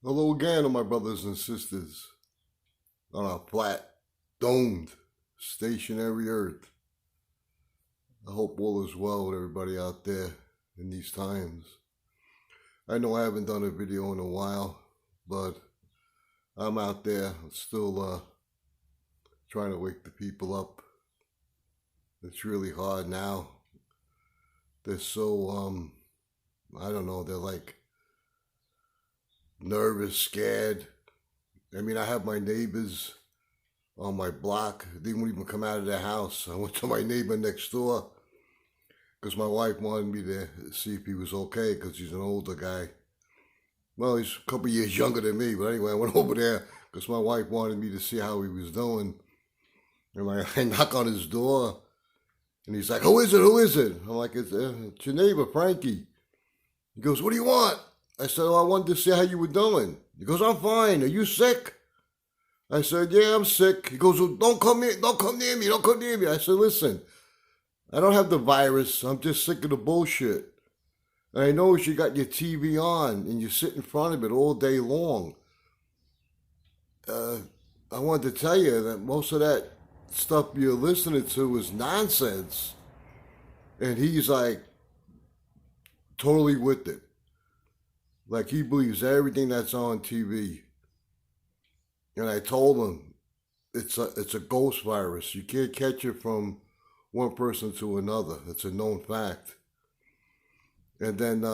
Hello again, my brothers and sisters, on our flat, domed, stationary earth. I hope all is well with everybody out there in these times. I know I haven't done a video in a while, but I'm out there still trying to wake the people up. It's really hard now. They're so, I don't know, they're like nervous, scared. I mean, I have my neighbors on my block. They wouldn't even come out of their house. I went to my neighbor next door because my wife wanted me to see if he was okay because he's an older guy. Well, he's a couple years younger than me, but anyway, I went over there because my wife wanted me to see how he was doing. And I knock on his door, and he's like, "Who is it? Who is it?" I'm like, it's your neighbor, Frankie. He goes, "What do you want?" I said, "Oh, I wanted to see how you were doing." He goes, "I'm fine. Are you sick?" I said, "Yeah, I'm sick." He goes, "Well, don't come near me, don't come near me." I said, "Listen, I don't have the virus. I'm just sick of the bullshit. And I know you got your TV on and you sit in front of it all day long. I wanted to tell you that most of that stuff you're listening to is nonsense." And he's like totally with it. Like he believes everything that's on TV. And I told him it's a ghost virus. You can't catch it from one person to another. It's a known fact. And then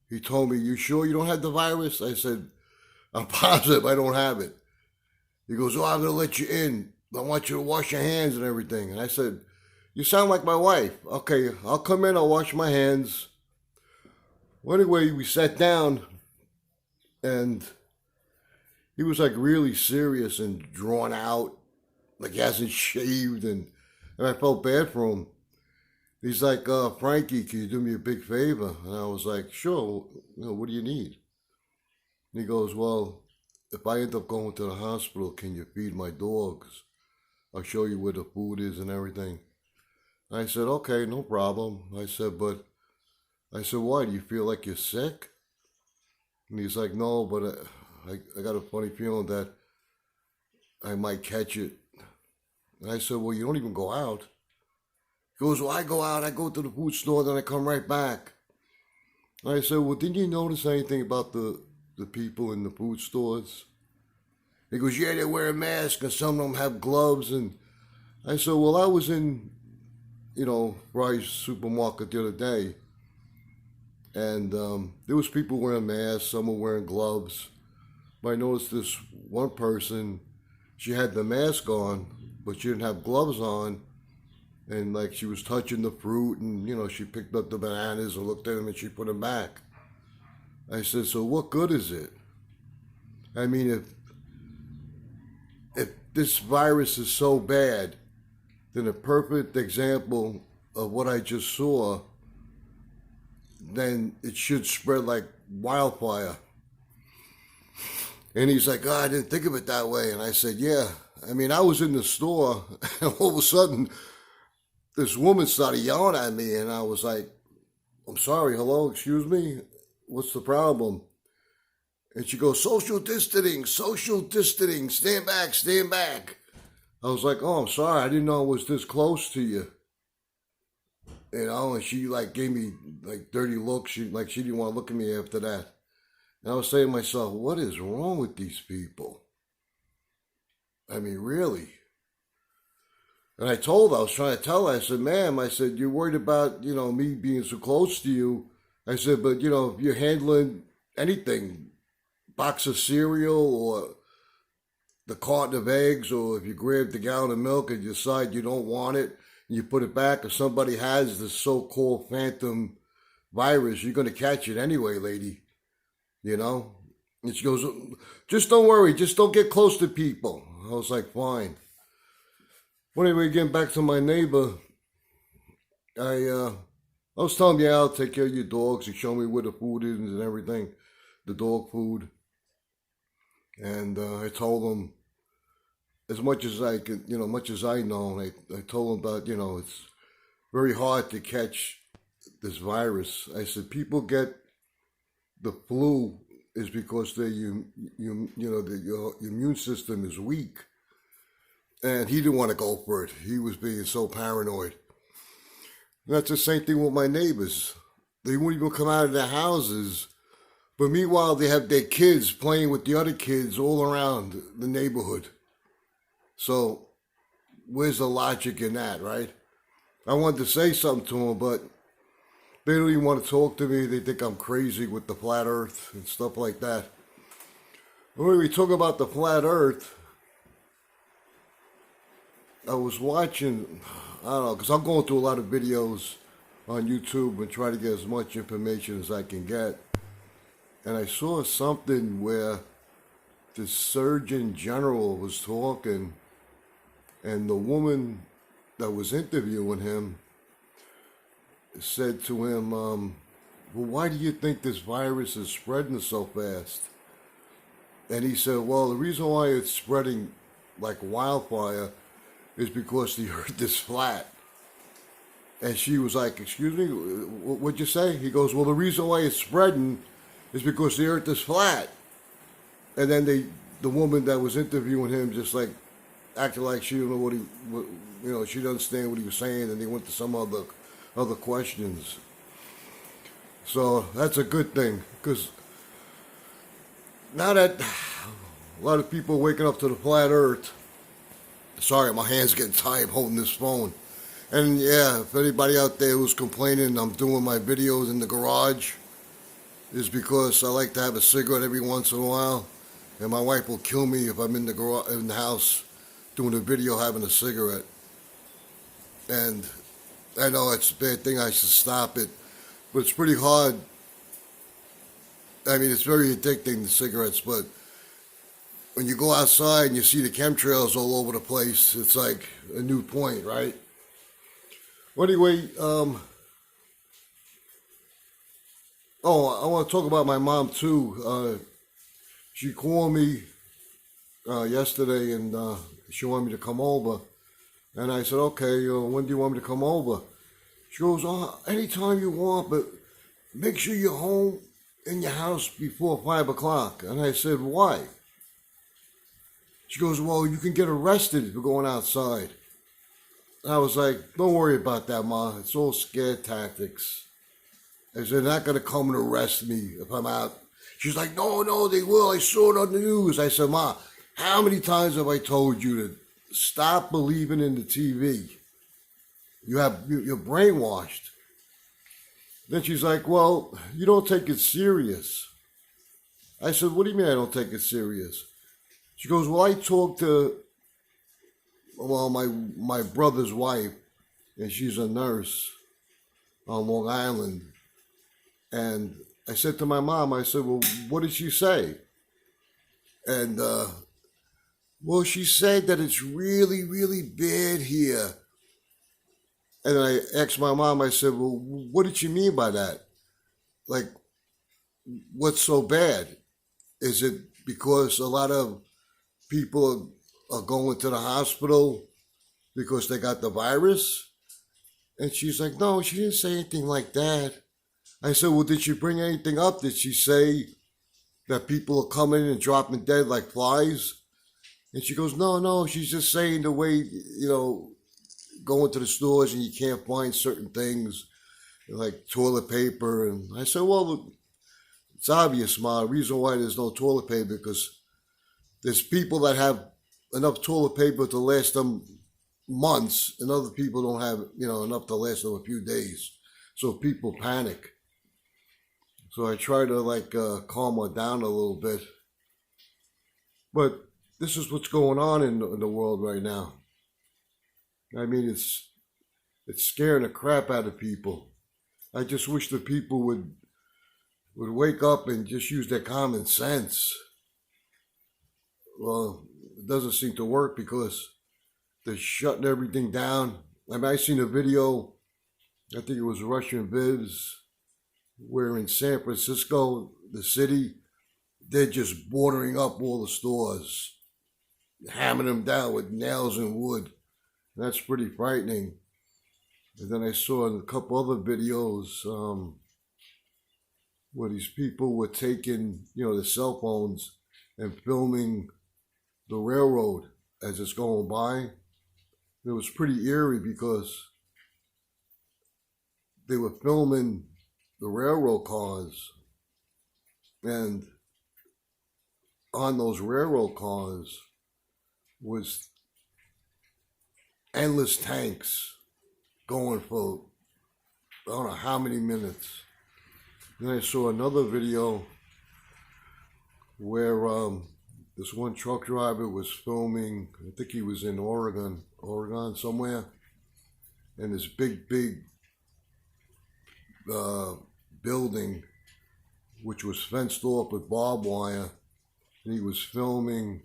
he told me, "You sure you don't have the virus?" I said, "I'm positive I don't have it." He goes, "Oh, I'm going to let you in. I want you to wash your hands and everything." And I said, "You sound like my wife." "Okay, I'll come in, I'll wash my hands." Well, anyway, we sat down, and he was like really serious and drawn out, like he hasn't shaved, and I felt bad for him. He's like, "Frankie, can you do me a big favor?" And I was like, "Sure, what do you need?" And he goes, "Well, if I end up going to the hospital, can you feed my dogs? I'll show you where the food is and everything." I said, "Okay, no problem." I said, "Why, do you feel like you're sick?" And he's like, "No, but I got a funny feeling that I might catch it." And I said, "Well, you don't even go out." He goes, "Well, I go out, I go to the food store, then I come right back." And I said, "Well, didn't you notice anything about the people in the food stores?" He goes, "Yeah, they're wearing masks and some of them have gloves." And I said, "Well, I was in, Fry's supermarket the other day, and there was people wearing masks, some were wearing gloves. But I noticed this one person, she had the mask on, but she didn't have gloves on. And like she was touching the fruit and, she picked up the bananas and looked at them and she put them back." I said, "So what good is it? I mean, if this virus is so bad, then a perfect example of what I just saw, then it should spread like wildfire." And he's like, "Oh, I didn't think of it that way." And I said, "Yeah. I mean, I was in the store and all of a sudden this woman started yelling at me and I was like, 'I'm sorry, hello, excuse me, what's the problem?' And she goes, 'Social distancing, stand back, stand back.' I was like, 'Oh, I'm sorry, I didn't know I was this close to you.' And she like gave me like dirty looks. She didn't want to look at me after that. And I was saying to myself, what is wrong with these people? I mean, really? And I was trying to tell her, I said, 'Ma'am,' I said, 'you're worried about, me being so close to you.' I said, 'But, if you're handling anything, box of cereal or the carton of eggs, or if you grab the gallon of milk and you decide you don't want it, and you put it back, if somebody has the so-called phantom virus, you're going to catch it anyway, lady, And she goes, 'Just don't worry, just don't get close to people.' I was like, fine. Well, anyway, getting back to my neighbor, I was telling him, yeah, I'll take care of your dogs. He showed me where the food is and everything, the dog food. And I told him, as much as I could, much as I know, I told him about, it's very hard to catch this virus. I said, people get the flu is because your immune system is weak. And he didn't want to go for it. He was being so paranoid. And that's the same thing with my neighbors. They won't even come out of their houses. But meanwhile, they have their kids playing with the other kids all around the neighborhood. So where's the logic in that, right? I wanted to say something to them, but they don't even want to talk to me. They think I'm crazy with the flat earth and stuff like that. When we talk about the flat earth, I was watching, I don't know, because I'm going through a lot of videos on YouTube and try to get as much information as I can get. And I saw something where the Surgeon General was talking, and the woman that was interviewing him said to him, well, why do you think this virus is spreading so fast? And he said, well, the reason why it's spreading like wildfire is because the earth is flat. And she was like, excuse me, what'd you say? He goes, well, the reason why it's spreading is because the earth is flat. And then the woman that was interviewing him just like acted like she didn't know she didn't understand what he was saying, and they went to some other questions. So that's a good thing, because now that a lot of people are waking up to the flat earth, sorry, my hand's getting tired holding this phone. And yeah, if anybody out there who's complaining I'm doing my videos in the garage, is because I like to have a cigarette every once in a while, and my wife will kill me if I'm in the house doing a video having a cigarette. And I know it's a bad thing, I should stop it, but it's pretty hard. I mean, it's very addicting, the cigarettes, but when you go outside and you see the chemtrails all over the place, it's like a new point, right? Well, anyway, I want to talk about my mom too. She called me yesterday, and she wanted me to come over. And I said, okay, when do you want me to come over? She goes, anytime you want, but make sure you're home in your house before 5 o'clock. And I said, why? She goes, well, you can get arrested for going outside. And I was like, don't worry about that, Ma. It's all scare tactics. I said, they're not going to come and arrest me if I'm out. She's like, no, they will. I saw it on the news. I said, Ma, how many times have I told you to stop believing in the TV? You're brainwashed. Then she's like, well, you don't take it serious. I said, what do you mean I don't take it serious? She goes, well, I talked to my brother's wife, and she's a nurse on Long Island. And I said to my mom, I said, well, what did she say? And, well, she said that it's really, really bad here. And then I asked my mom, I said, well, what did she mean by that? Like, what's so bad? Is it because a lot of people are going to the hospital because they got the virus? And she's like, no, she didn't say anything like that. I said, well, did she bring anything up? Did she say that people are coming and dropping dead like flies? And she goes, no, she's just saying the way, going to the stores and you can't find certain things like toilet paper. And I said, well, it's obvious, Ma. The reason why there's no toilet paper because there's people that have enough toilet paper to last them months, and other people don't have, enough to last them a few days. So people panic. So I try to calm her down a little bit. But this is what's going on in the world right now. I mean, it's scaring the crap out of people. I just wish the people would wake up and just use their common sense. Well, it doesn't seem to work because they're shutting everything down. I mean, I seen a video, I think it was Russian Vids, where in San Francisco, the city, they're just bordering up all the stores, hammering them down with nails and wood. That's pretty frightening. And then I saw in a couple other videos, where these people were taking, the cell phones and filming the railroad as it's going by. It was pretty eerie because they were filming the railroad cars, and on those railroad cars was endless tanks going for I don't know how many minutes. Then I saw another video where this one truck driver was filming, I think he was in Oregon somewhere, and this big building which was fenced off with barbed wire, and he was filming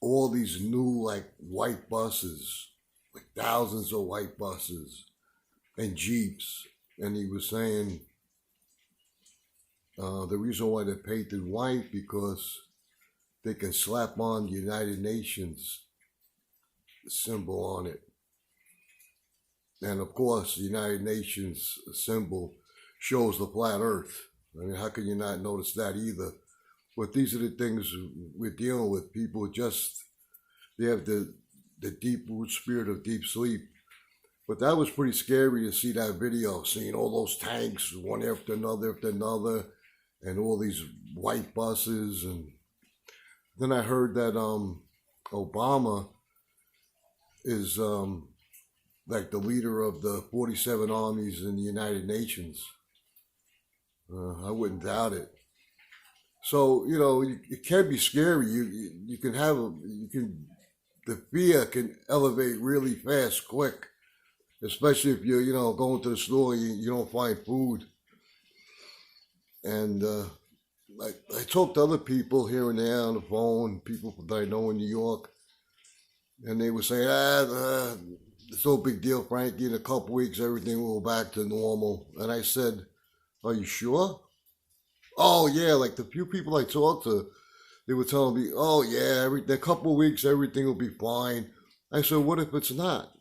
all these new like white buses, like thousands of white buses and Jeeps, and he was saying the reason why they're painted white because they can slap on the United Nations symbol on it. And of course, the United Nations symbol shows the flat earth. I mean, how can you not notice that either? But these are the things we're dealing with. People they have the deep root spirit of deep sleep. But that was pretty scary to see that video, seeing all those tanks, one after another, and all these white buses. And then I heard that Obama is like the leader of the 47 armies in the United Nations. I wouldn't doubt it. So, it can be scary. You can the fear can elevate really fast, quick. Especially if you're, going to the store, you don't find food. And I talk to other people here and there on the phone, people that I know in New York, and they would say, it's no big deal, Frankie. In a couple weeks, everything will go back to normal. And I said, are you sure? Oh, yeah, like the few people I talked to, they were telling me, oh, yeah, in a couple of weeks, everything will be fine. I said, what if it's not?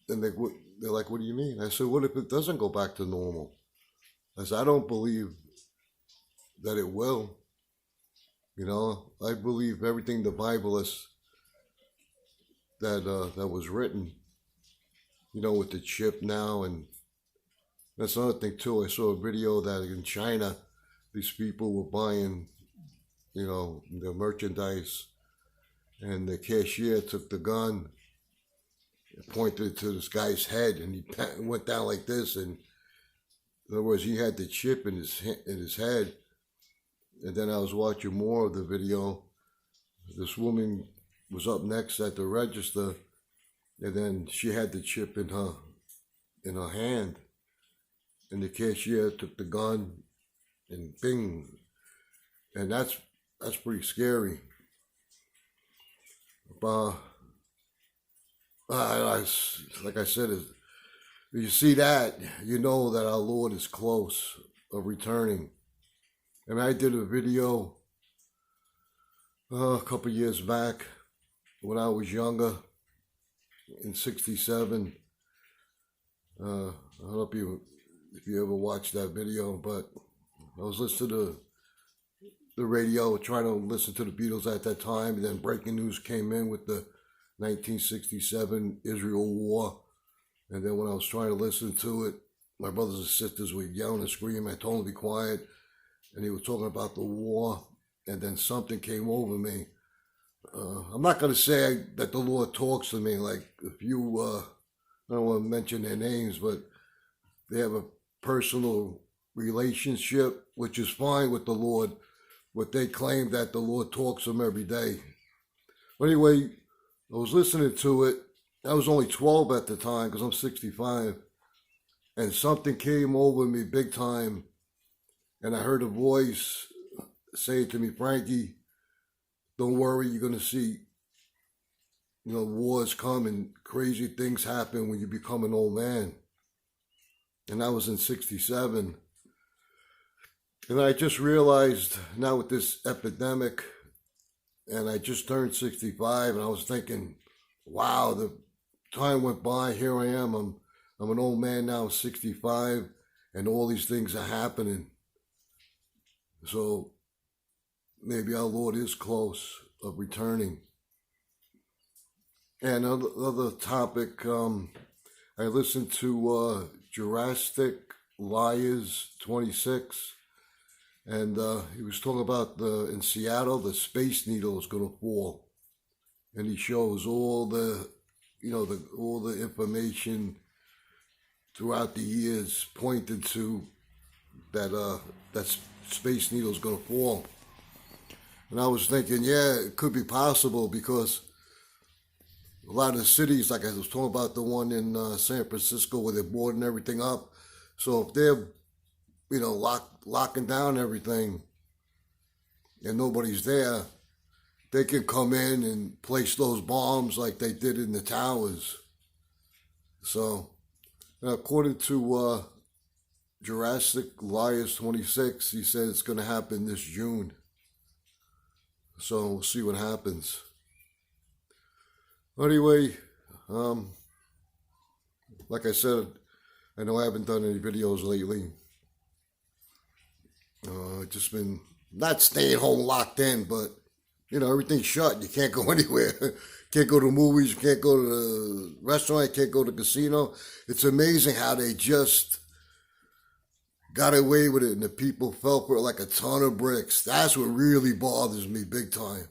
And they're like, what do you mean? I said, what if it doesn't go back to normal? I said, I don't believe that it will. I believe everything the Bible is that was written, with the chip now. And that's another thing too. I saw a video that in China, these people were buying, the merchandise, and the cashier took the gun, pointed it to this guy's head, and he went down like this. And in other words, he had the chip in his head. And then I was watching more of the video. This woman was up next at the register, and then she had the chip in her hand, and the cashier took the gun, and bing, and that's pretty scary. Like I said, if you see that, you know that our Lord is close of returning. And I did a video a couple years back when I was younger, in '67. I don't know if you ever watched that video, but I was listening to the radio, trying to listen to the Beatles at that time, and then breaking news came in with the 1967 Israel war. And then when I was trying to listen to it, my brothers and sisters were yelling and screaming. I told them to be quiet, and he was talking about the war, and then something came over me. I'm not going to say that the Lord talks to me, like if you, I don't want to mention their names, but they have a personal relationship, which is fine with the Lord, but they claim that the Lord talks to them every day. But anyway, I was listening to it. I was only 12 at the time because I'm 65, and something came over me big time, and I heard a voice say to me, Frankie, don't worry, you're going to see, wars come and crazy things happen when you become an old man. And I was in 67. And I just realized now with this epidemic, and I just turned 65, and I was thinking, wow, the time went by, here I am, I'm I'm an old man now, 65, and all these things are happening. So maybe our Lord is close of returning. And another topic, I listened to Jurassic Liars 26, and he was talking about in Seattle, the Space Needle is going to fall. And he shows all the, all the information throughout the years pointing to that Space Needle is going to fall. And I was thinking, yeah, it could be possible because a lot of the cities, like I was talking about the one in San Francisco where they're boarding everything up. So if they're, locking down everything and nobody's there, they can come in and place those bombs like they did in the towers. So, according to Jurassic Liars 26, he said it's going to happen this June. So we'll see what happens. Anyway, like I said, I know I haven't done any videos lately. Just been not staying home locked in, but everything's shut. You can't go anywhere. Can't go to movies. You can't go to the restaurant. You can't go to the casino. It's amazing how they just got away with it, and the people fell for it like a ton of bricks. That's what really bothers me big time.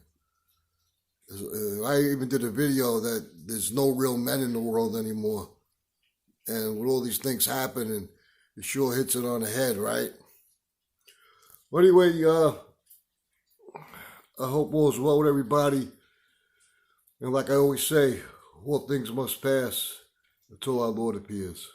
I even did a video that there's no real men in the world anymore. And with all these things happening, it sure hits it on the head, right? Well, anyway, I hope all's well with everybody. And like I always say, all things must pass until our Lord appears.